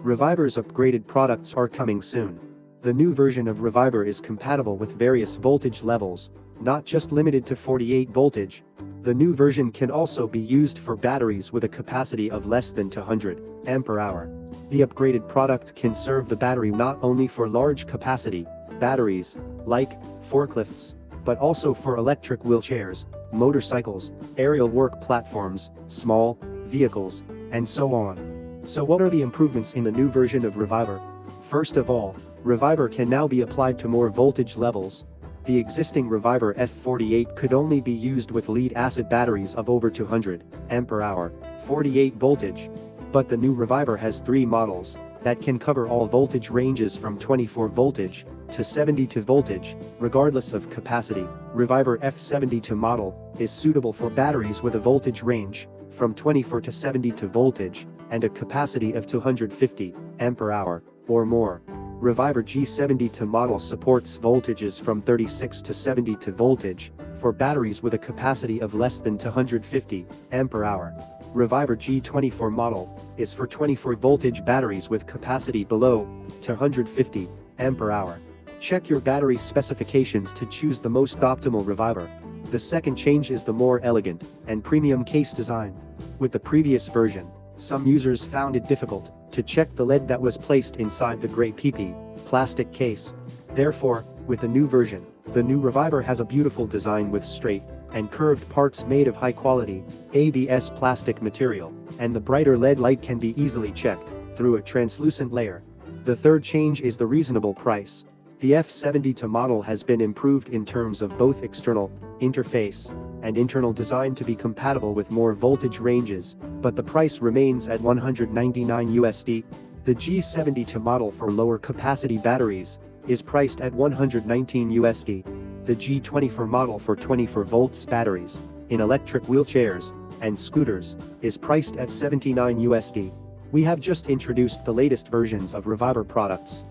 Reviver's upgraded products are coming soon. The new version of Reviver is compatible with various voltage levels, not just limited to 48 voltage. The new version can also be used for batteries with a capacity of less than 200 ampere-hour. The upgraded product can serve the battery not only for large capacity batteries, like forklifts, but also for electric wheelchairs, motorcycles, aerial work platforms, small vehicles, and so on. So what are the improvements in the new version of Reviver? First of all, Reviver can now be applied to more voltage levels. The existing Reviver F48 could only be used with lead-acid batteries of over 200 ampere-hour, 48 voltage. But the new Reviver has 3 models that can cover all voltage ranges from 24 voltage to 72 voltage, regardless of capacity. Reviver F72 model is suitable for batteries with a voltage range from 24 to 72 voltage and a capacity of 250 ampere-hour or more. Reviver G72 model supports voltages from 36 to 72 voltage for batteries with a capacity of less than 250 ampere-hour. Reviver G24 model is for 24 voltage batteries with capacity below 250 ampere-hour. Check your battery specifications to choose the most optimal Reviver. The second change is the more elegant and premium case design. With the previous version, some users found it difficult to check the lead that was placed inside the gray PP plastic case. Therefore, with the new version, the new Reviver has a beautiful design with straight and curved parts made of high-quality ABS plastic material, and the brighter LED light can be easily checked through a translucent layer. The third change is the reasonable price. The F72 model has been improved in terms of both external interface and internal design to be compatible with more voltage ranges, but the price remains at $199. The G72 model for lower capacity batteries is priced at $119. The G24 model for 24 volts batteries in electric wheelchairs and scooters is priced at $79. We have just introduced the latest versions of Reviver products.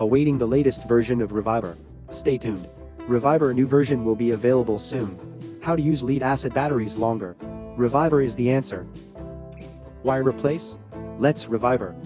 Awaiting the latest version of Reviver. Stay tuned. Reviver new version will be available soon. How to use lead-acid batteries longer. Reviver is the answer. Why replace? Let's Reviver.